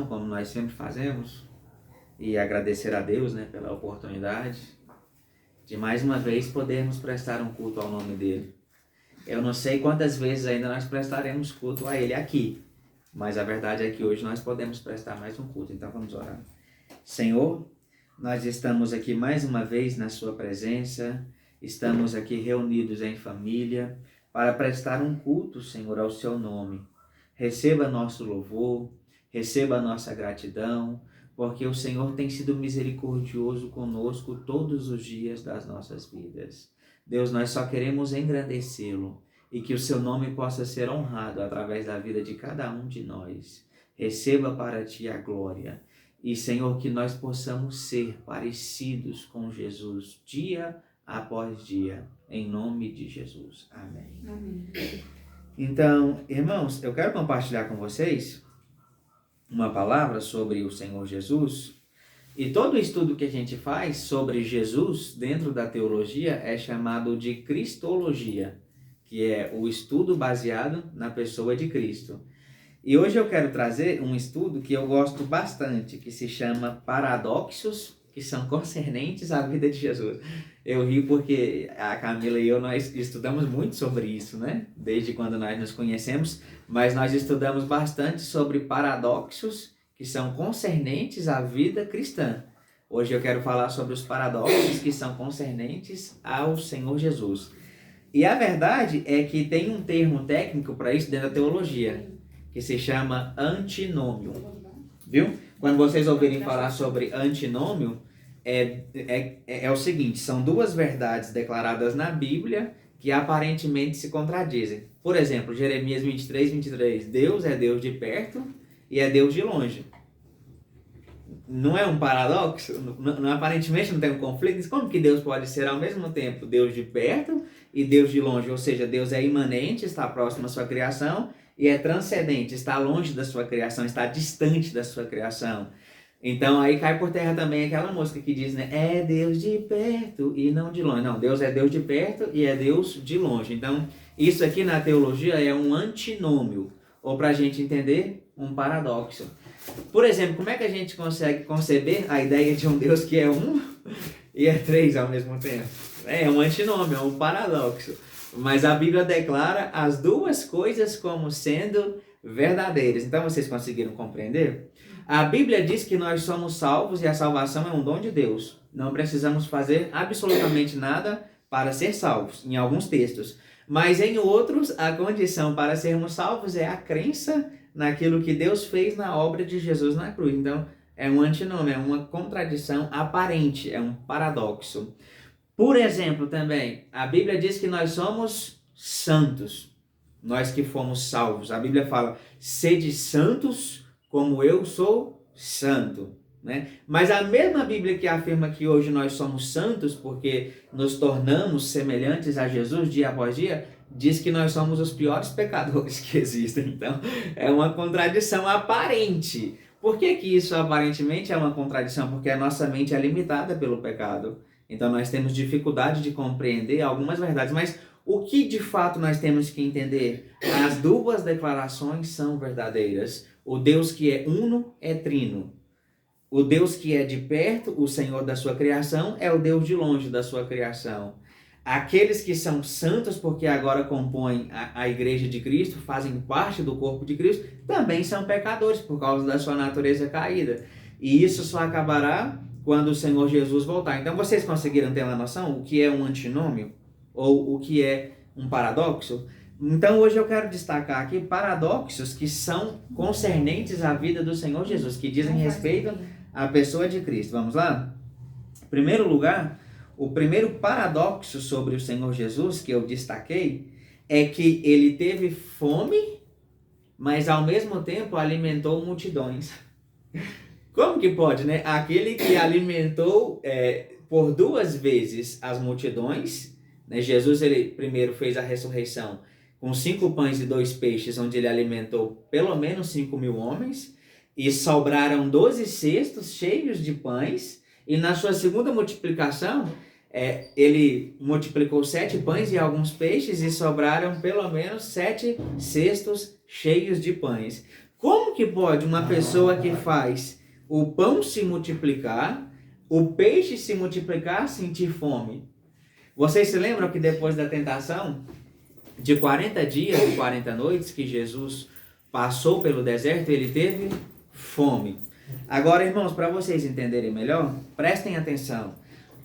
como nós sempre fazemos, e agradecer a Deus, né, pela oportunidade de mais uma vez podermos prestar um culto ao nome dele. Eu não sei quantas vezes ainda nós prestaremos culto a ele aqui, mas a verdade é que hoje nós podemos prestar mais um culto, então vamos orar. Senhor, nós estamos aqui mais uma vez na sua presença, estamos aqui reunidos em família para prestar um culto, Senhor, ao seu nome. Receba nosso louvor, receba a nossa gratidão, porque o Senhor tem sido misericordioso conosco todos os dias das nossas vidas. Deus, nós só queremos engrandecê-lo e que o seu nome possa ser honrado através da vida de cada um de nós. Receba para ti a glória. E, Senhor, que nós possamos ser parecidos com Jesus dia após dia, em nome de Jesus. Amém. Amém. Então, irmãos, eu quero compartilhar com vocês uma palavra sobre o Senhor Jesus. E todo estudo que a gente faz sobre Jesus dentro da teologia é chamado de cristologia, que é o estudo baseado na pessoa de Cristo. E hoje eu quero trazer um estudo que eu gosto bastante, que se chama Paradoxos, que são concernentes à vida de Jesus. Eu ri porque a Camila e eu, nós estudamos muito sobre isso, né? Desde quando nós nos conhecemos, mas nós estudamos bastante sobre paradoxos que são concernentes à vida cristã. Hoje eu quero falar sobre os paradoxos que são concernentes ao Senhor Jesus. E a verdade é que tem um termo técnico para isso dentro da teologia, que se chama antinômio, viu? Quando vocês ouvirem falar sobre antinômio, é o seguinte, são duas verdades declaradas na Bíblia que aparentemente se contradizem. Por exemplo, Jeremias 23, Deus é Deus de perto e é Deus de longe. Não é um paradoxo? Aparentemente não tem um conflito? Como que Deus pode ser ao mesmo tempo Deus de perto e Deus de longe? Ou seja, Deus é imanente, está próximo à sua criação, e é transcendente, está longe da sua criação, está distante da sua criação. Então aí cai por terra também aquela música que diz, né? É Deus de perto e não de longe. Não, Deus é Deus de perto e é Deus de longe. Então isso aqui na teologia é um antinômio, ou para a gente entender, um paradoxo. Por exemplo, como é que a gente consegue conceber a ideia de um Deus que é um e é três ao mesmo tempo? É um antinômio, é um paradoxo. Mas a Bíblia declara as duas coisas como sendo verdadeiras. Então vocês conseguiram compreender? A Bíblia diz que nós somos salvos e a salvação é um dom de Deus. Não precisamos fazer absolutamente nada para ser salvos, em alguns textos. Mas em outros, a condição para sermos salvos é a crença naquilo que Deus fez na obra de Jesus na cruz. Então é um antinômio, é uma contradição aparente, é um paradoxo. Por exemplo, também, a Bíblia diz que nós somos santos, nós que fomos salvos. A Bíblia fala, sede santos como eu sou santo, né? Mas a mesma Bíblia que afirma que hoje nós somos santos porque nos tornamos semelhantes a Jesus dia após dia, diz que nós somos os piores pecadores que existem. Então, é uma contradição aparente. Por que que isso aparentemente é uma contradição? Porque a nossa mente é limitada pelo pecado. Então nós temos dificuldade de compreender algumas verdades, mas o que de fato nós temos que entender? As duas declarações são verdadeiras. O Deus que é uno é trino. O Deus que é de perto, o Senhor da sua criação, é o Deus de longe da sua criação. Aqueles que são santos, porque agora compõem a igreja de Cristo, fazem parte do corpo de Cristo, também são pecadores por causa da sua natureza caída. E isso só acabará quando o Senhor Jesus voltar. Então vocês conseguiram ter uma noção o que é um antinômio? Ou o que é um paradoxo? Então hoje eu quero destacar aqui paradoxos que são concernentes à vida do Senhor Jesus, que dizem respeito à pessoa de Cristo. Vamos lá? Em primeiro lugar, o primeiro paradoxo sobre o Senhor Jesus que eu destaquei é que ele teve fome, mas ao mesmo tempo alimentou multidões. Como que pode, né? Aquele que alimentou por duas vezes as multidões, né? Jesus, ele primeiro fez a ressurreição com 5 pães e 2 peixes, onde ele alimentou pelo menos 5.000 homens, e sobraram 12 cestos cheios de pães, e na sua segunda multiplicação, ele multiplicou 7 pães e alguns peixes, e sobraram pelo menos 7 cestos cheios de pães. Como que pode uma pessoa que faz o pão se multiplicar, o peixe se multiplicar, sentir fome? Vocês se lembram que depois da tentação, de 40 dias e 40 noites que Jesus passou pelo deserto, ele teve fome. Agora, irmãos, para vocês entenderem melhor, prestem atenção.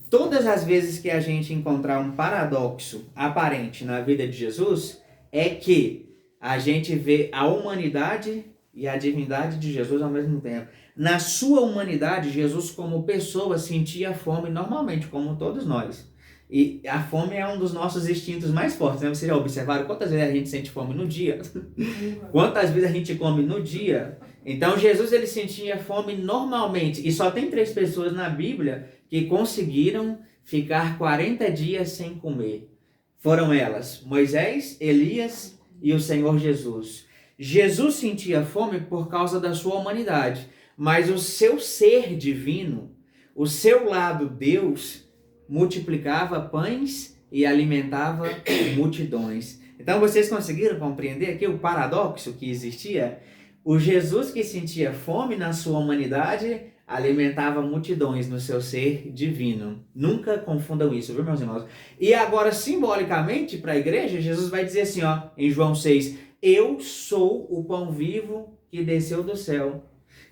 Todas as vezes que a gente encontrar um paradoxo aparente na vida de Jesus, é que a gente vê a humanidade e a divindade de Jesus ao mesmo tempo. Na sua humanidade, Jesus como pessoa sentia fome normalmente, como todos nós. E a fome é um dos nossos instintos mais fortes, né? Vocês já observaram quantas vezes a gente sente fome no dia? Quantas vezes a gente come no dia? Então Jesus ele sentia fome normalmente. E só tem 3 pessoas na Bíblia que conseguiram ficar 40 dias sem comer. Foram elas, Moisés, Elias e o Senhor Jesus. Jesus sentia fome por causa da sua humanidade, mas o seu ser divino, o seu lado Deus, multiplicava pães e alimentava multidões. Então vocês conseguiram compreender aqui o paradoxo que existia? O Jesus que sentia fome na sua humanidade alimentava multidões no seu ser divino. Nunca confundam isso, viu, meus irmãos? E agora, simbolicamente, para a igreja, Jesus vai dizer assim, ó, em João 6, eu sou o pão vivo que desceu do céu.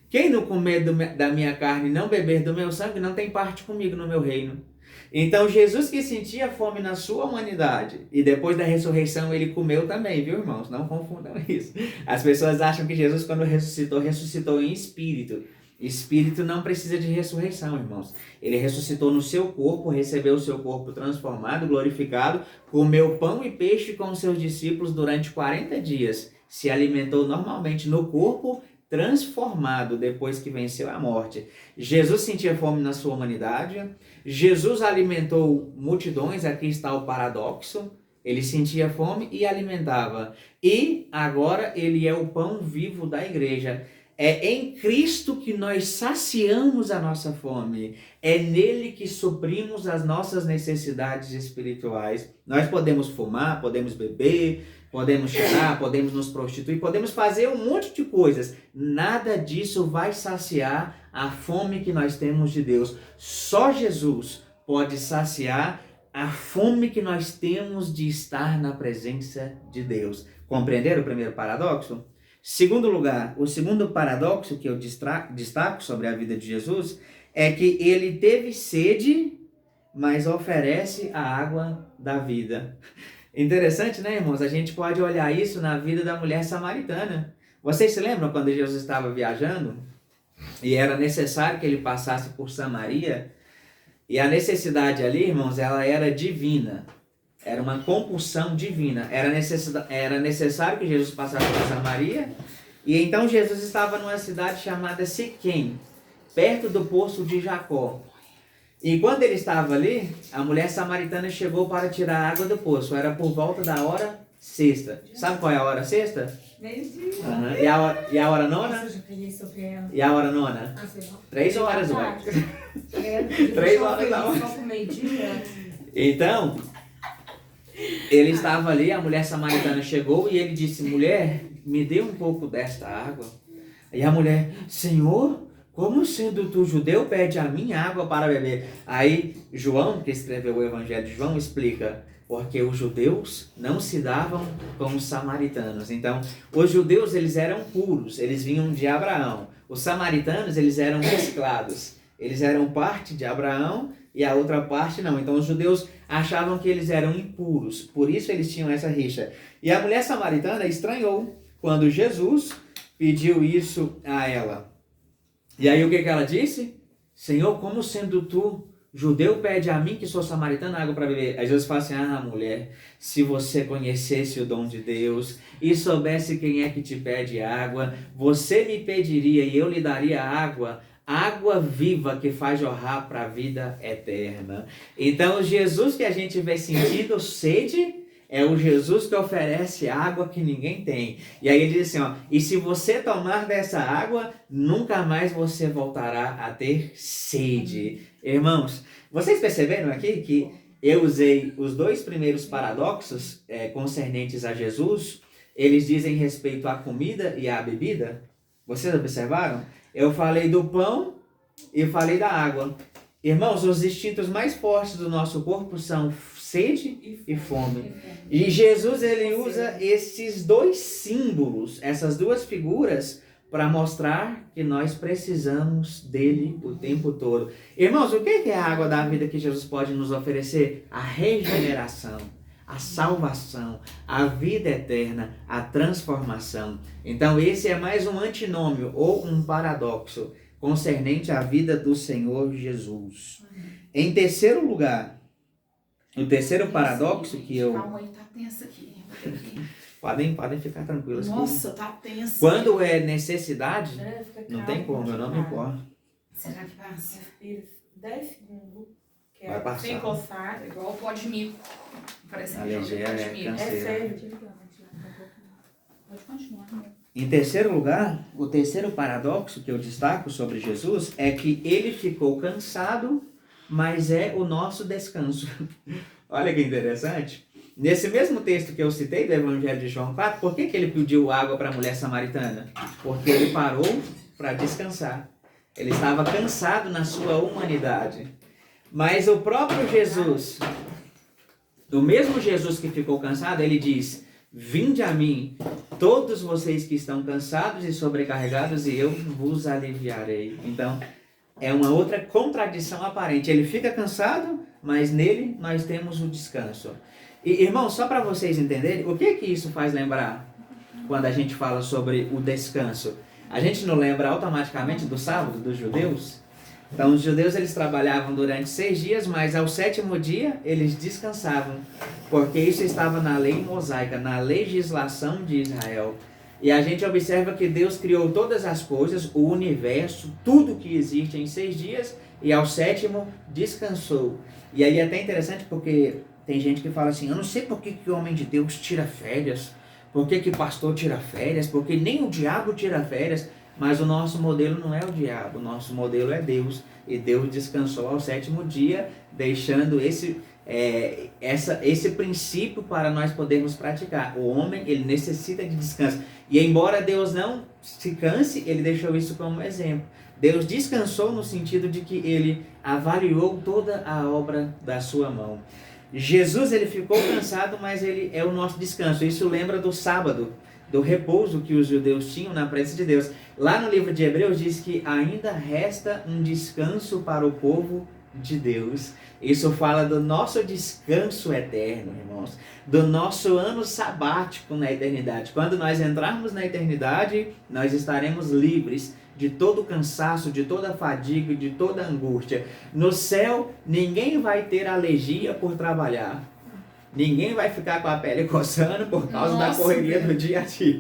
Quem não comer da minha carne e não beber do meu sangue não tem parte comigo no meu reino. Então Jesus que sentia fome na sua humanidade e depois da ressurreição ele comeu também, viu, irmãos? Não confundam isso. As pessoas acham que Jesus quando ressuscitou, ressuscitou em espírito. Espírito não precisa de ressurreição, irmãos. Ele ressuscitou no seu corpo, recebeu o seu corpo transformado, glorificado, comeu pão e peixe com os seus discípulos durante 40 dias. Se alimentou normalmente no corpo transformado depois que venceu a morte. Jesus sentia fome na sua humanidade. Jesus alimentou multidões. Aqui está o paradoxo. Ele sentia fome e alimentava. E agora ele é o pão vivo da igreja. É em Cristo que nós saciamos a nossa fome. É nele que suprimos as nossas necessidades espirituais. Nós podemos fumar, podemos beber, podemos cheirar, podemos nos prostituir, podemos fazer um monte de coisas. Nada disso vai saciar a fome que nós temos de Deus. Só Jesus pode saciar a fome que nós temos de estar na presença de Deus. Compreenderam o primeiro paradoxo? Segundo lugar, o segundo paradoxo que eu destaco sobre a vida de Jesus é que ele teve sede, mas oferece a água da vida. Interessante, né, irmãos? A gente pode olhar isso na vida da mulher samaritana. Vocês se lembram quando Jesus estava viajando e era necessário que ele passasse por Samaria? E a necessidade ali, irmãos, ela era divina. Era uma compulsão divina. Era necessário que Jesus passasse por Samaria. E então Jesus estava numa cidade chamada Siquém, perto do poço de Jacó. E quando ele estava ali, a mulher samaritana chegou para tirar a água do poço. Era por volta da hora sexta. Sabe qual é a hora sexta? Meio-dia. Uhum. E a hora nona? E a hora nona? 3 horas, ué. 3 horas da hora. Então, ele estava ali, a mulher samaritana chegou e ele disse, mulher, me dê um pouco desta água. E a mulher, Senhor, como sendo tu judeu, pede a mim água para beber. Aí João, que escreveu o Evangelho de João, explica, porque os judeus não se davam com os samaritanos. Então, os judeus, eles eram puros, eles vinham de Abraão. Os samaritanos, eles eram mesclados. Eles eram parte de Abraão e a outra parte não. Então, os judeus achavam que eles eram impuros. Por isso, eles tinham essa rixa. E a mulher samaritana estranhou quando Jesus pediu isso a ela. E aí, o que ela disse? Senhor, como sendo tu judeu, pede a mim, que sou samaritana, água para beber. Aí Jesus fala assim, mulher, se você conhecesse o dom de Deus e soubesse quem é que te pede água, você me pediria e eu lhe daria água viva que faz jorrar para a vida eterna. Então, o Jesus que a gente vê sentindo sede é o Jesus que oferece água que ninguém tem. E aí ele diz assim, e se você tomar dessa água, nunca mais você voltará a ter sede. Irmãos, vocês perceberam aqui que eu usei os 2 primeiros paradoxos concernentes a Jesus? Eles dizem respeito à comida e à bebida. Vocês observaram? Eu falei do pão e falei da água. Irmãos, os instintos mais fortes do nosso corpo são sede e fome. E Jesus, ele usa esses dois símbolos, essas duas figuras, para mostrar que nós precisamos dele o tempo todo. Irmãos, o que é a água da vida que Jesus pode nos oferecer? A regeneração, a salvação, a vida eterna, a transformação. Então esse é mais um antinômio ou um paradoxo concernente à vida do Senhor Jesus. Em terceiro lugar, o terceiro paradoxo que eu... Calma aí, tá tenso aqui. Podem ficar tranquilos. Nossa, tá tenso. Quando é necessidade, não tem como, eu não me importo. Será que passa? 10 segundos. Que Vai passar. Sem coçar. É igual o pó de mico. Parece Alergia pó de é mico. É canseira. sério. Pode continuar, né? Em terceiro lugar, o terceiro paradoxo que eu destaco sobre Jesus é que ele ficou cansado, mas é o nosso descanso. Olha que interessante. Nesse mesmo texto que eu citei do Evangelho de João 4, por que ele pediu água para a mulher samaritana? Porque ele parou para descansar. Ele estava cansado na sua humanidade. Mas o próprio Jesus, o mesmo Jesus que ficou cansado, ele diz: vinde a mim, todos vocês que estão cansados e sobrecarregados, e eu vos aliviarei. Então, é uma outra contradição aparente. Ele fica cansado, mas nele nós temos o descanso. E, irmãos, só para vocês entenderem, o que isso faz lembrar quando a gente fala sobre o descanso? A gente não lembra automaticamente do sábado dos judeus? Então, os judeus eles trabalhavam durante 6 dias, mas ao 7º dia eles descansavam, porque isso estava na lei mosaica, na legislação de Israel. E a gente observa que Deus criou todas as coisas, o universo, tudo que existe em 6 dias, e ao 7º descansou. E aí é até interessante porque tem gente que fala assim: eu não sei por que o homem de Deus tira férias, por que pastor tira férias, porque nem o diabo tira férias. Mas o nosso modelo não é o diabo, o nosso modelo é Deus. E Deus descansou ao 7º dia, deixando esse princípio para nós podermos praticar. O homem, ele necessita de descanso. E embora Deus não se canse, ele deixou isso como exemplo. Deus descansou no sentido de que ele avaliou toda a obra da sua mão. Jesus, ele ficou cansado, mas ele é o nosso descanso. Isso lembra do sábado, do repouso que os judeus tinham na presença de Deus. Lá no livro de Hebreus diz que ainda resta um descanso para o povo de Deus. Isso fala do nosso descanso eterno, irmãos, do nosso ano sabático na eternidade. Quando nós entrarmos na eternidade, nós estaremos livres de todo cansaço, de toda fadiga, de toda angústia. No céu, ninguém vai ter alergia por trabalhar. Ninguém vai ficar com a pele coçando por causa da correria do dia a dia.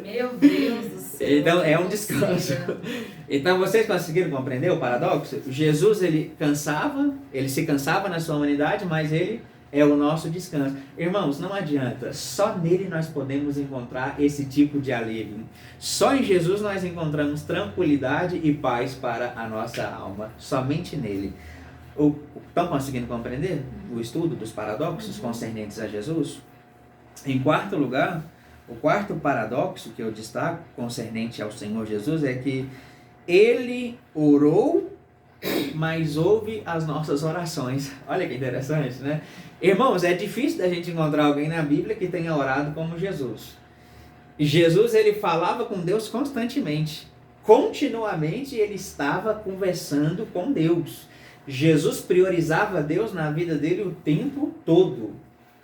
Meu Deus do céu. Então é um descanso. Então vocês conseguiram compreender o paradoxo? Jesus, ele se cansava na sua humanidade, mas ele é o nosso descanso. Irmãos, não adianta. Só nele nós podemos encontrar esse tipo de alívio. Só em Jesus nós encontramos tranquilidade e paz para a nossa alma. Somente nele. Estão conseguindo compreender o estudo dos paradoxos concernentes a Jesus? Em quarto lugar, o quarto paradoxo que eu destaco concernente ao Senhor Jesus é que ele orou, mas ouve as nossas orações. Olha que interessante, né? Irmãos, é difícil da gente encontrar alguém na Bíblia que tenha orado como Jesus. Jesus, ele falava com Deus constantemente. Continuamente ele estava conversando com Deus. Jesus priorizava Deus na vida dele o tempo todo.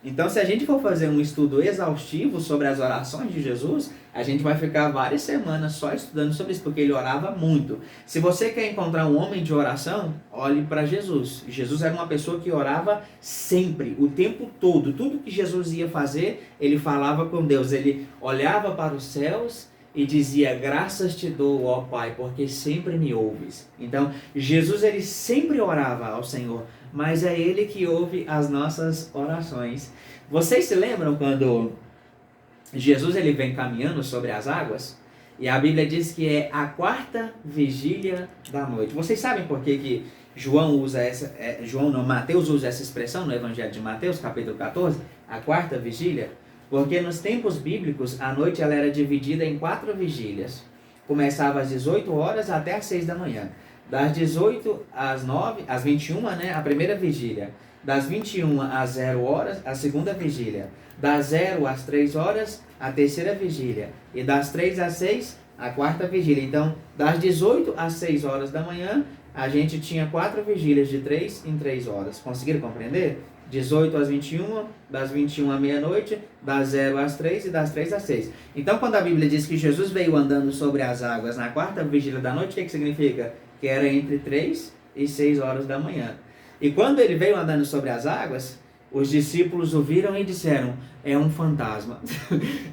Então, se a gente for fazer um estudo exaustivo sobre as orações de Jesus, a gente vai ficar várias semanas só estudando sobre isso, porque ele orava muito. Se você quer encontrar um homem de oração, olhe para Jesus. Jesus era uma pessoa que orava sempre, o tempo todo. Tudo que Jesus ia fazer, ele falava com Deus. Ele olhava para os céus e dizia: graças te dou, ó Pai, porque sempre me ouves. Então, Jesus, ele sempre orava ao Senhor, mas é ele que ouve as nossas orações. Vocês se lembram quando Jesus, ele vem caminhando sobre as águas? E a Bíblia diz que é a 4ª vigília da noite. Vocês sabem por que Mateus usa essa expressão no Evangelho de Mateus, capítulo 14? A 4ª vigília? Porque nos tempos bíblicos, a noite ela era dividida em 4 vigílias. Começava às 18 horas até às 6 da manhã. Das 18 às 9, às 21, né, a primeira vigília. Das 21 às 0 horas, a segunda vigília. Das 0 às 3 horas, a terceira vigília. E das 3 às 6, a quarta vigília. Então, das 18 às 6 horas da manhã, a gente tinha 4 vigílias de 3 em 3 horas. Conseguiram compreender? 18 às 21, das 21 à meia-noite, das 0 às 3 e das 3 às 6. Então, quando a Bíblia diz que Jesus veio andando sobre as águas na quarta vigília da noite, o que significa? Que era entre 3 e 6 horas da manhã. E quando ele veio andando sobre as águas, os discípulos o viram e disseram, é um fantasma.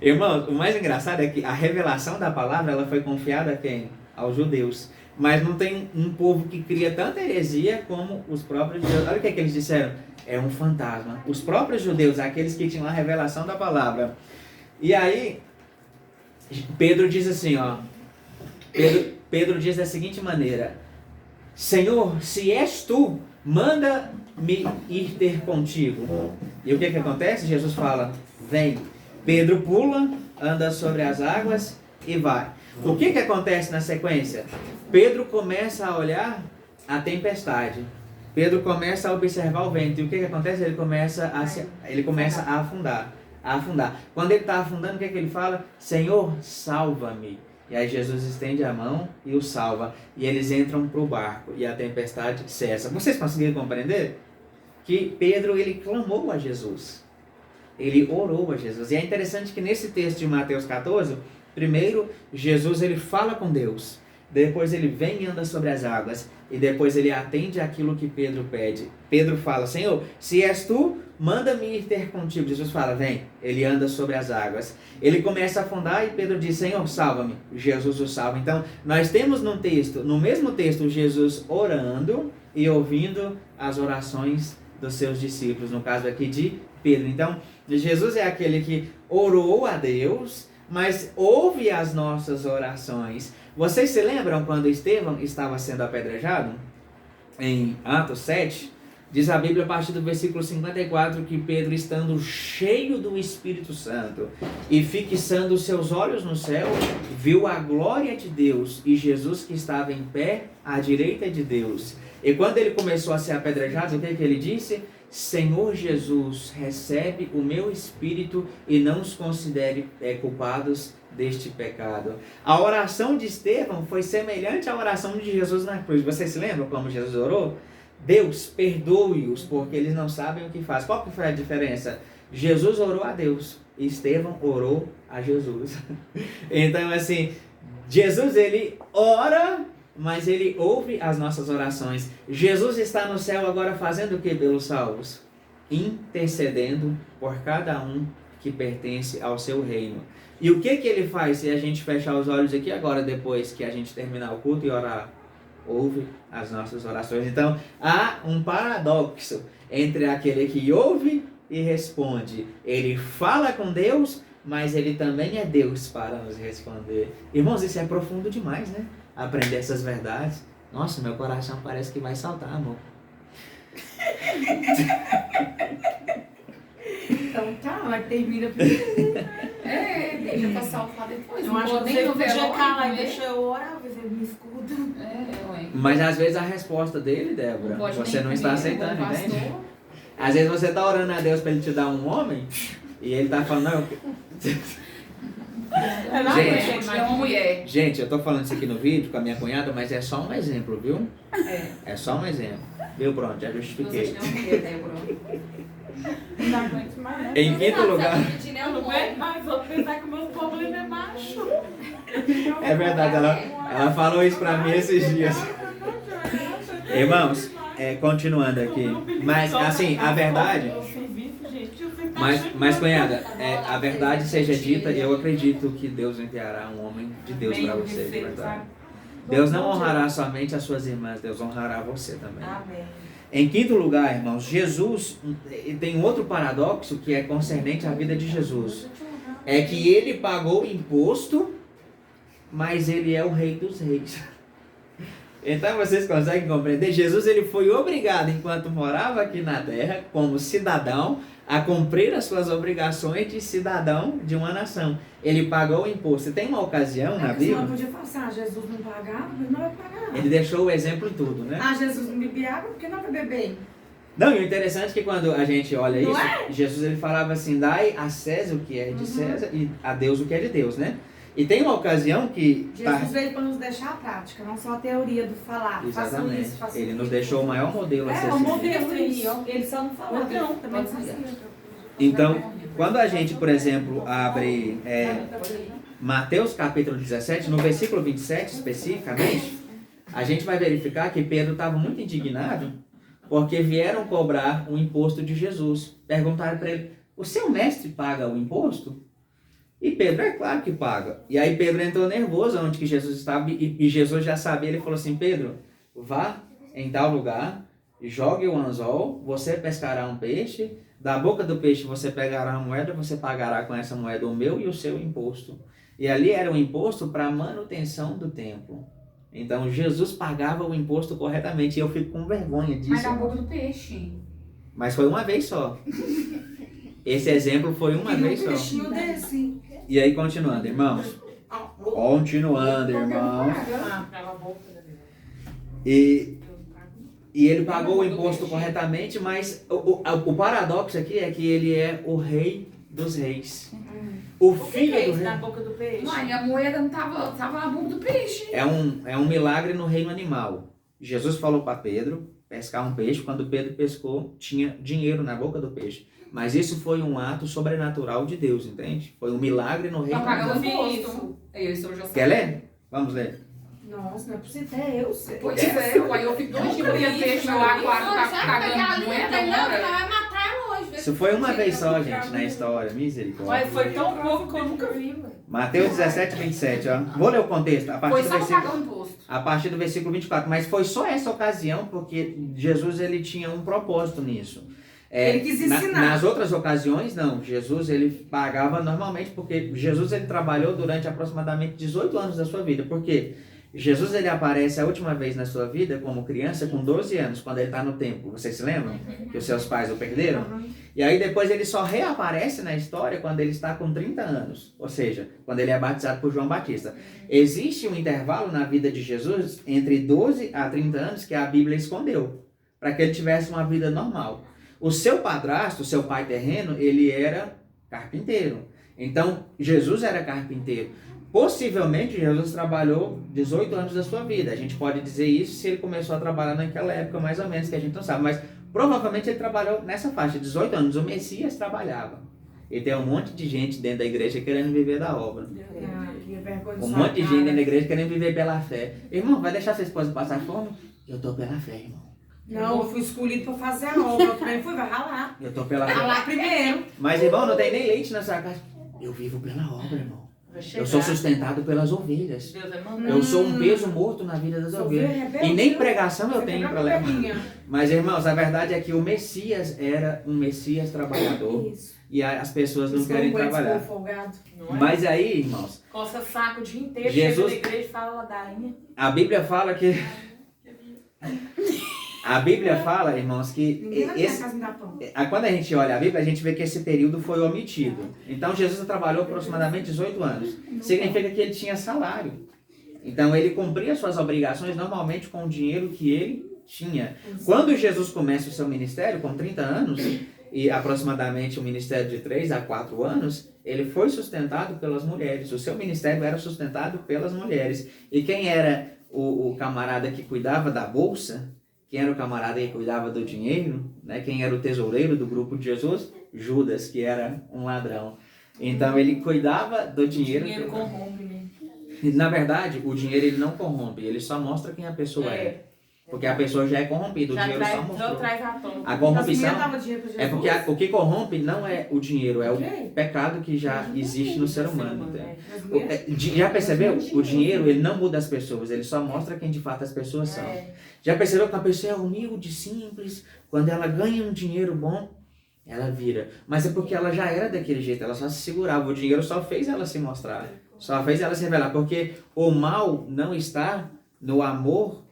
Irmãos, o mais engraçado é que a revelação da palavra ela foi confiada a quem? Aos judeus. Mas não tem um povo que cria tanta heresia como os próprios judeus. Olha o que eles disseram. É um fantasma. Os próprios judeus, aqueles que tinham a revelação da palavra. E aí, Pedro diz assim, ó. Pedro diz da seguinte maneira. Senhor, se és tu, manda-me ir ter contigo. E o que acontece? Jesus fala, vem. Pedro pula, anda sobre as águas e vai. O que acontece na sequência? Pedro começa a olhar a tempestade. Pedro começa a observar o vento. E o que acontece? Ele começa a afundar. Quando ele está afundando, o que ele fala? Senhor, salva-me. E aí Jesus estende a mão e o salva. E eles entram para o barco. E a tempestade cessa. Vocês conseguiram compreender? Que Pedro, ele clamou a Jesus. Ele orou a Jesus. E é interessante que nesse texto de Mateus 14, primeiro, Jesus ele fala com Deus. Depois ele vem e anda sobre as águas. E depois ele atende aquilo que Pedro pede. Pedro fala, Senhor, se és tu, manda-me ir ter contigo. Jesus fala, vem. Ele anda sobre as águas. Ele começa a afundar e Pedro diz, Senhor, salva-me. Jesus o salva. Então, nós temos no mesmo texto, Jesus orando e ouvindo as orações dos seus discípulos. No caso aqui de Pedro. Então, Jesus é aquele que orou a Deus, mas ouve as nossas orações. Vocês se lembram quando Estevão estava sendo apedrejado? Em Atos 7, diz a Bíblia a partir do versículo 54 que Pedro, estando cheio do Espírito Santo e fixando os seus olhos no céu, viu a glória de Deus e Jesus que estava em pé à direita de Deus. E quando ele começou a ser apedrejado, o que ele disse? Senhor Jesus, recebe o meu espírito e não os considere culpados deste pecado. A oração de Estevão foi semelhante à oração de Jesus na cruz. Vocês se lembram como Jesus orou? Deus, perdoe-os, porque eles não sabem o que fazem. Qual que foi a diferença? Jesus orou a Deus, e Estevão orou a Jesus. Então, assim, Jesus, ele ora, mas ele ouve as nossas orações. Jesus está no céu agora fazendo o que pelos salvos? Intercedendo por cada um que pertence ao seu reino. E o que ele faz se a gente fechar os olhos aqui agora, depois que a gente terminar o culto e orar? Ouve as nossas orações. Então, há um paradoxo entre aquele que ouve e responde. Ele fala com Deus, mas ele também é Deus para nos responder. Irmãos, isso é profundo demais, né? Aprender essas verdades. Nossa, meu coração parece que vai saltar, amor. Então tá, mas termina. Deixa pra salvar depois. Eu acho que você podia calar e deixa eu orar, você me escuta. Ué. Mas às vezes a resposta dele, Débora, você não está aceitando, entende? Às vezes você está orando a Deus para ele te dar um homem e ele está falando, não, É uma mulher. Gente, eu tô falando isso aqui no vídeo com a minha cunhada, mas é só um exemplo, viu? É só um exemplo. Viu? Pronto, já justifiquei. Você é uma mulher, Débora. Não aguento mais, né? Em quinto lugar... Eu não aguento mais, vou pensar que o meu problema é macho. É verdade, ela falou isso pra mim esses dias. Irmãos, continuando aqui. Mas, assim, a verdade... Mas cunhada, a verdade seja dita, e eu acredito que Deus enviará um homem de Deus para você, de verdade. Deus não honrará somente as suas irmãs, Deus honrará você também. Amém. Em quinto lugar, irmãos, Jesus tem um outro paradoxo que é concernente à vida de Jesus. É que ele pagou imposto, mas ele é o rei dos reis. Então vocês conseguem compreender? Jesus ele foi obrigado, enquanto morava aqui na terra, como cidadão, a cumprir as suas obrigações de cidadão de uma nação. Ele pagou o imposto. Tem uma ocasião na Senão Bíblia, podia falar assim, Jesus não pagava, mas não vai pagar. ele deixou o exemplo em tudo, né? Jesus não bebia água, por que não vai beber? Não, e o interessante é que quando a gente olha Não isso, Jesus ele falava assim, dai a César o que é de César e a Deus o que é de Deus, né? E tem uma ocasião que... Jesus veio para nos deixar a prática, não só a teoria do falar. Façam Exatamente. isso, façam Ele nos aquilo. deixou o maior modelo a ser É, o seguido. modelo aí, ó. Ele só não falava, Então, também pode não ser. fazia. Então, quando a gente, por exemplo, abre Mateus capítulo 17, no versículo 27 especificamente, a gente vai verificar que Pedro estava muito indignado porque vieram cobrar o imposto de Jesus. Perguntaram para ele, o seu mestre paga o imposto? E Pedro, é claro que paga. E aí Pedro entrou nervoso onde que Jesus estava e Jesus já sabia, ele falou assim, Pedro, vá em tal lugar, jogue o anzol, você pescará um peixe, da boca do peixe você pegará a moeda, você pagará com essa moeda o meu e o seu imposto. E ali era um imposto para manutenção do templo. Então Jesus pagava o imposto corretamente e eu fico com vergonha disso. Mas na boca do peixe. Mas foi uma vez só. Esse exemplo foi uma vez só. peixinho desse. E aí continuando, irmãos. Continuando, irmãos. Ah, Pela boca, né? E ele pagou o imposto corretamente, mas o paradoxo aqui é que ele é o rei dos reis. O O que filho é do isso rei. na boca do peixe? Não, e a moeda não tava na boca do peixe. É um milagre no reino animal. Jesus falou para Pedro pescar um peixe. Quando Pedro pescou, tinha dinheiro na boca do peixe. Mas isso foi um ato sobrenatural de Deus, entende? Foi um milagre no reino Pra pagar animal. o imposto. Eu e o senhor já Quer ler? Vamos ler. Nossa, não é possível, até eu sei. Pois é, uai, eu fico dois dias comendo peixe, meu aquário tá cagando moeda agora. Isso foi uma vez só, gente, na história. Misericórdia. Mas foi tão pouco que eu nunca vi, mano. Mateus 17, 27, ó. Vou ler o contexto. Foi só pra pagar o imposto. A partir do versículo 24. Mas foi só essa ocasião, porque Jesus ele tinha um propósito nisso. Ele quis ensinar. Nas outras ocasiões, não. Jesus ele pagava normalmente, porque Jesus ele trabalhou durante aproximadamente 18 anos da sua vida. Por quê? Jesus ele aparece a última vez na sua vida como criança com 12 anos, quando ele está no templo. Vocês se lembram? Que os seus pais o perderam? E aí depois ele só reaparece na história quando ele está com 30 anos. Ou seja, quando ele é batizado por João Batista. Existe um intervalo na vida de Jesus entre 12 a 30 anos que a Bíblia escondeu, para que ele tivesse uma vida normal. O seu padrasto, o seu pai terreno, ele era carpinteiro. Então, Jesus era carpinteiro. Possivelmente, Jesus trabalhou 18 anos da sua vida. A gente pode dizer isso se ele começou a trabalhar naquela época, mais ou menos, que a gente não sabe. Mas, provavelmente, ele trabalhou nessa faixa, 18 anos. O Messias trabalhava. E tem um monte de gente dentro da igreja querendo viver da obra. Ah, que vergonha de Um sua monte de gente cara. dentro da igreja querendo viver pela fé. Irmão, vai deixar sua esposa passar fome? Eu tô pela fé, irmão. Não, eu fui escolhido pra fazer a obra. Eu também fui, vai ralar. Eu tô pela fé. Ralar primeiro. Mas, irmão, não tem nem leite na sua casa. Eu vivo pela obra, irmão. Eu sou sustentado pelas ovelhas. Deus é mandado. Eu sou um peso morto na vida das ovelhas. E nem pregação eu tenho para levar. Mas, irmãos, a verdade é que o Messias era um Messias trabalhador. Isso. E as pessoas não Isso querem não aguenta trabalhar. ser folgado. Não é? Mas aí, irmãos, Coça saco o dia inteiro, Jesus- chega na igreja e fala ladainha. a Bíblia fala que... A Bíblia fala, irmãos, que Ninguém na minha esse, casa me dá pão. quando a gente olha a Bíblia, a gente vê que esse período foi omitido. Então, Jesus trabalhou aproximadamente 18 anos. Significa que ele tinha salário. Então, ele cumpria suas obrigações normalmente com o dinheiro que ele tinha. Quando Jesus começa o seu ministério, com 30 anos, e aproximadamente um ministério de 3 a 4 anos, ele foi sustentado pelas mulheres. O seu ministério era sustentado pelas mulheres. E quem era o camarada que cuidava da bolsa? Quem era o camarada que cuidava do dinheiro, né? Quem era o tesoureiro do grupo de Jesus? Judas, que era um ladrão. Então ele cuidava do dinheiro. Dinheiro corrompe, né? Na verdade, o dinheiro ele não corrompe, ele só mostra quem a pessoa é. Porque a pessoa já é corrompida, o dinheiro só mostrou. traz à tona. A corrupção As mulheres davam dinheiro pra Jesus. é porque o que corrompe não é o dinheiro, é o Ok. pecado que já existe no ser humano. Entende? As mulheres- Já percebeu? O dinheiro ele não muda as pessoas, ele só mostra quem de fato as pessoas são. Já percebeu que a pessoa é humilde, simples, quando ela ganha um dinheiro bom, ela vira. Mas é porque ela já era daquele jeito, ela só se segurava, o dinheiro só fez ela se mostrar, só fez ela se revelar, porque o mal não está no amor,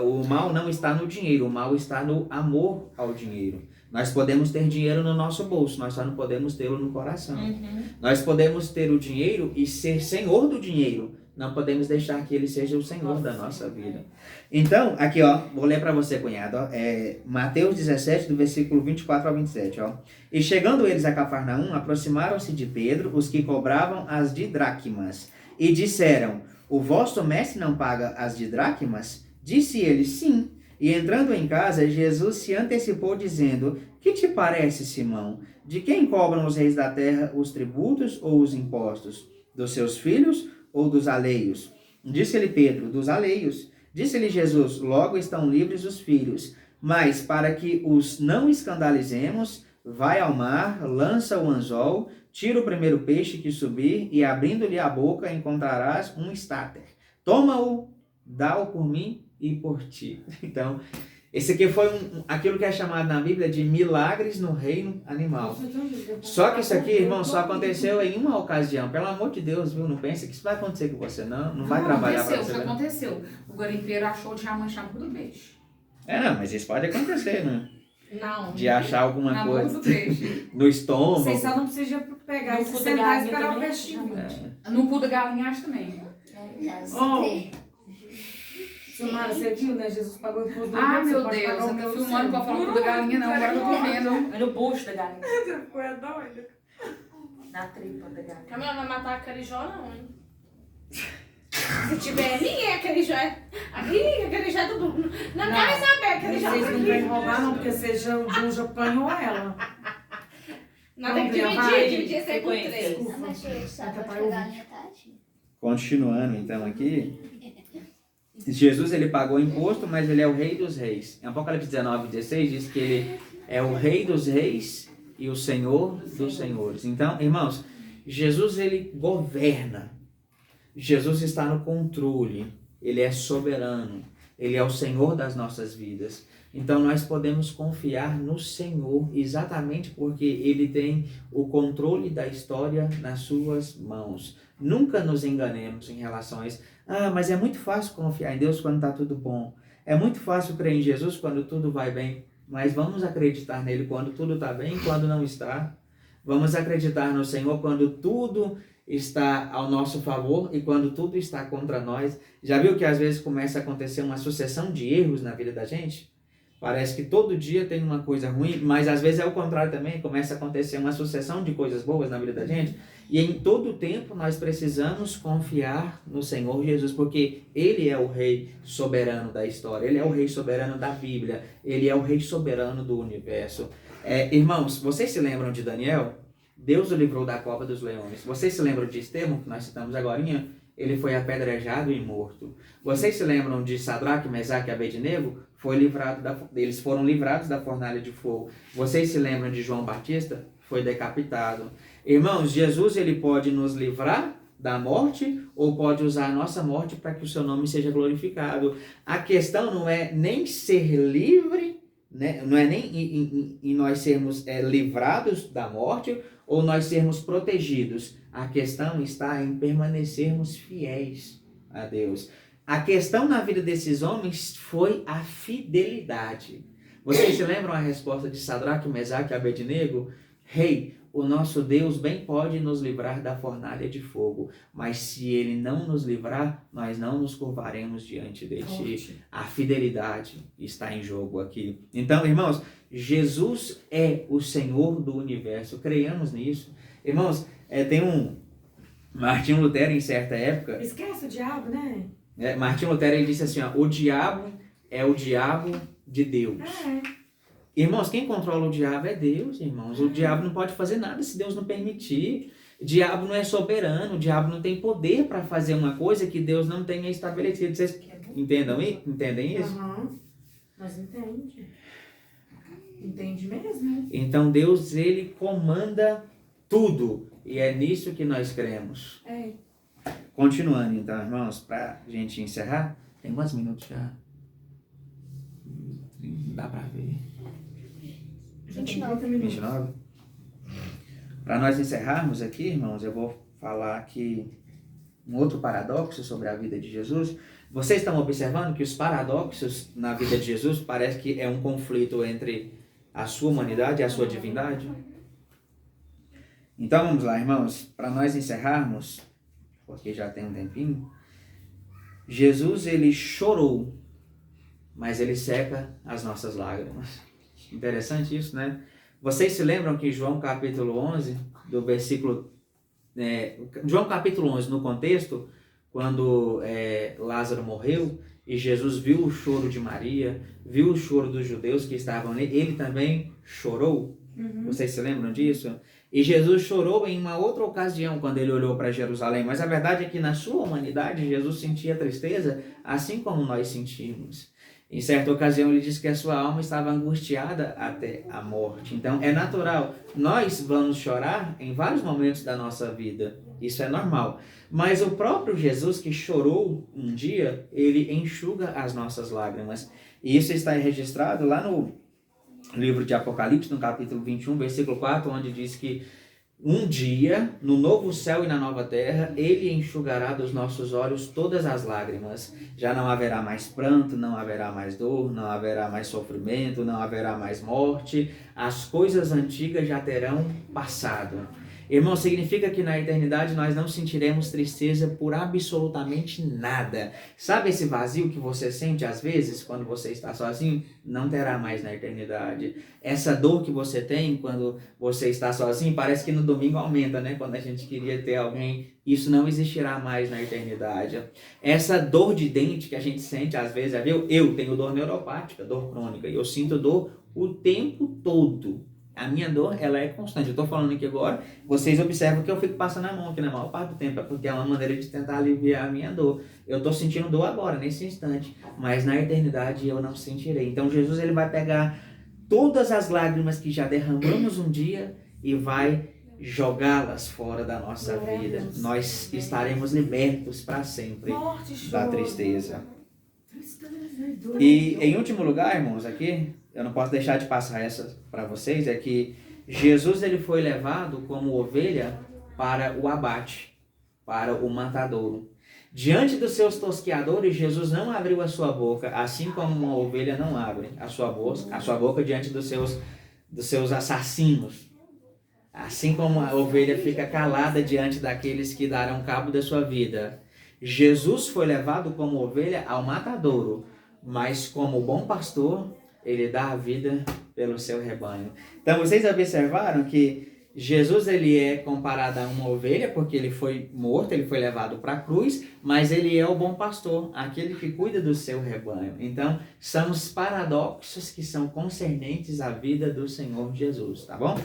o mal não está no dinheiro, o mal está no amor ao dinheiro. Nós podemos ter dinheiro no nosso bolso, nós só não podemos tê-lo no coração. Nós podemos ter o dinheiro e ser senhor do dinheiro. Não podemos deixar que ele seja o senhor da nossa vida. Então, aqui ó, vou ler para você, cunhado. Ó, Mateus 17, do versículo 24 ao 27. Ó. E chegando eles a Cafarnaum, aproximaram-se de Pedro os que cobravam as didraquimas. E disseram, o vosso mestre não paga as didraquimas? Disse ele, sim. E entrando em casa, Jesus se antecipou dizendo, que te parece, Simão? De quem cobram os reis da terra os tributos ou os impostos? Dos seus filhos ou dos alheios? Disse-lhe Pedro, dos alheios. Disse-lhe Jesus, logo estão livres os filhos. Mas para que os não escandalizemos, vai ao mar, lança o anzol, tira o primeiro peixe que subir e abrindo-lhe a boca encontrarás um estáter. Toma-o, dá-o por mim e por ti. Então, esse aqui foi aquilo que é chamado na Bíblia de milagres no reino animal. Só que isso aqui, irmão, só aconteceu em uma ocasião. Pelo amor de Deus, viu? Não pensa que isso vai acontecer com você, não vai trabalhar para você. Aconteceu. O garimpeiro achou o diamante na boca do peixe. Não, mas isso pode acontecer, né? Não. De achar alguma na coisa boca do peixe. no estômago. Vocês só não precisam pegar e sentar e esperar o peixe. No cu da galinha, acho também. Silmara, você viu, né? Jesus pagou o imposto do Ah, meu pode Deus, pagar o eu meu tô filmando pra falar o cu da galinha, não. Agora eu tô vendo. É no bucho da galinha. Você ficou doida. Na tripa da galinha. Camila vai matar a Carijó, não, hein? Se tiver, ninguém é Carijó. Ih, a Carijó é do mundo. Não quero saber, a Carijó. Vocês não vêm roubar, não, porque vocês já apanhou ela. Não, tem que dividir esse aí por 3. Mas eu estava pegar metade. Continuando, então, aqui. Jesus, ele pagou imposto, mas ele é o rei dos reis. Em Apocalipse 19, 16, diz que ele é o rei dos reis e o senhor dos senhores. Então, irmãos, Jesus, ele governa. Jesus está no controle. Ele é soberano. Ele é o Senhor das nossas vidas. Então, nós podemos confiar no Senhor exatamente porque Ele tem o controle da história nas suas mãos. Nunca nos enganemos em relação a isso. Mas é muito fácil confiar em Deus quando está tudo bom. É muito fácil crer em Jesus quando tudo vai bem. Mas vamos acreditar nele quando tudo está bem e quando não está. Vamos acreditar no Senhor quando tudo está ao nosso favor e quando tudo está contra nós. Já viu que às vezes começa a acontecer uma sucessão de erros na vida da gente? Parece que todo dia tem uma coisa ruim, mas às vezes é o contrário também, começa a acontecer uma sucessão de coisas boas na vida da gente. E em todo tempo nós precisamos confiar no Senhor Jesus, porque Ele é o Rei soberano da história, Ele é o Rei soberano da Bíblia, Ele é o Rei soberano do universo. Irmãos, vocês se lembram de Daniel? Deus o livrou da cova dos leões. Vocês se lembram de Estevão, que nós citamos agorinha? Ele foi apedrejado e morto. Vocês se lembram de Sadraque, Mesaque e Abednego? Eles foram livrados da fornalha de fogo. Vocês se lembram de João Batista? Foi decapitado. Irmãos, Jesus, ele pode nos livrar da morte ou pode usar a nossa morte para que o seu nome seja glorificado. A questão não é nem ser livre, né? Não é nem em nós sermos livrados da morte ou nós sermos protegidos. A questão está em permanecermos fiéis a Deus. A questão na vida desses homens foi a fidelidade. Vocês se lembram a resposta de Sadraque, Mesaque e Abednego? Rei, o nosso Deus bem pode nos livrar da fornalha de fogo, mas se ele não nos livrar, nós não nos curvaremos diante de ti. A fidelidade está em jogo aqui. Então, irmãos, Jesus é o Senhor do universo. Creiamos nisso. Irmãos, tem um Martinho Lutero em certa época... Esquece o diabo, né? Martinho Lutero, ele disse assim, o diabo é o diabo de Deus. Irmãos, quem controla o diabo é Deus, irmãos. O diabo não pode fazer nada se Deus não permitir. O diabo não é soberano, o diabo não tem poder para fazer uma coisa que Deus não tenha estabelecido. Vocês entendem isso? Mas entende. Entende mesmo. Então Deus, ele comanda tudo. E é nisso que nós cremos. Continuando então, irmãos, para a gente encerrar. Tem quantos minutos já? Dá para ver. 29? Para nós encerrarmos aqui, irmãos, eu vou falar aqui um outro paradoxo sobre a vida de Jesus. Vocês estão observando que os paradoxos na vida de Jesus parece que é um conflito entre a sua humanidade e a sua divindade? Então vamos lá, irmãos, para nós encerrarmos, porque já tem um tempinho, Jesus, ele chorou, mas ele seca as nossas lágrimas. Interessante isso, né? Vocês se lembram que João capítulo 11, do versículo... João capítulo 11, no contexto, quando Lázaro morreu, e Jesus viu o choro de Maria, viu o choro dos judeus que estavam ali, ele também chorou. Vocês se lembram disso? E Jesus chorou em uma outra ocasião quando ele olhou para Jerusalém, mas a verdade é que na sua humanidade Jesus sentia tristeza assim como nós sentimos. Em certa ocasião ele disse que a sua alma estava angustiada até a morte. Então é natural, nós vamos chorar em vários momentos da nossa vida, isso é normal. Mas o próprio Jesus que chorou um dia, ele enxuga as nossas lágrimas. E isso está registrado lá no livro de Apocalipse, no capítulo 21, versículo 4, onde diz que um dia, no novo céu e na nova terra, ele enxugará dos nossos olhos todas as lágrimas. Já não haverá mais pranto, não haverá mais dor, não haverá mais sofrimento, não haverá mais morte. As coisas antigas já terão passado. Irmão, significa que na eternidade nós não sentiremos tristeza por absolutamente nada. Sabe esse vazio que você sente às vezes quando você está sozinho? Não terá mais na eternidade. Essa dor que você tem quando você está sozinho, parece que no domingo aumenta, né? Quando a gente queria ter alguém, isso não existirá mais na eternidade. Essa dor de dente que a gente sente às vezes, já viu? Eu tenho dor neuropática, dor crônica, e eu sinto dor o tempo todo. A minha dor, ela é constante. Eu estou falando aqui agora, vocês observam que eu fico passando a mão aqui na maior parte do tempo, é porque é uma maneira de tentar aliviar a minha dor. Eu estou sentindo dor agora, nesse instante, mas na eternidade eu não sentirei. Então Jesus, ele vai pegar todas as lágrimas que já derramamos um dia e vai jogá-las fora da nossa vida. Nós estaremos libertos para sempre da tristeza. E em último lugar, irmãos, aqui, eu não posso deixar de passar essa para vocês, é que Jesus, ele foi levado como ovelha para o abate, para o matadouro. Diante dos seus tosqueadores, Jesus não abriu a sua boca, assim como uma ovelha não abre a sua boca diante dos seus assassinos. Assim como a ovelha fica calada diante daqueles que darão cabo da sua vida. Jesus foi levado como ovelha ao matadouro, mas como bom pastor, ele dá a vida pelo seu rebanho. Então vocês observaram que Jesus, ele é comparado a uma ovelha porque ele foi morto, ele foi levado para a cruz, mas ele é o bom pastor, aquele que cuida do seu rebanho. Então são os paradoxos que são concernentes à vida do Senhor Jesus, tá bom?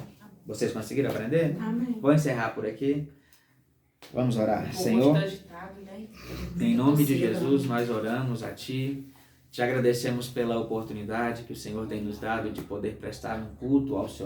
Vocês conseguiram aprender? Amém. Vou encerrar por aqui. Vamos orar. Senhor, em nome de Jesus, nós oramos a Ti. Te agradecemos pela oportunidade que o Senhor tem nos dado de poder prestar um culto ao Seu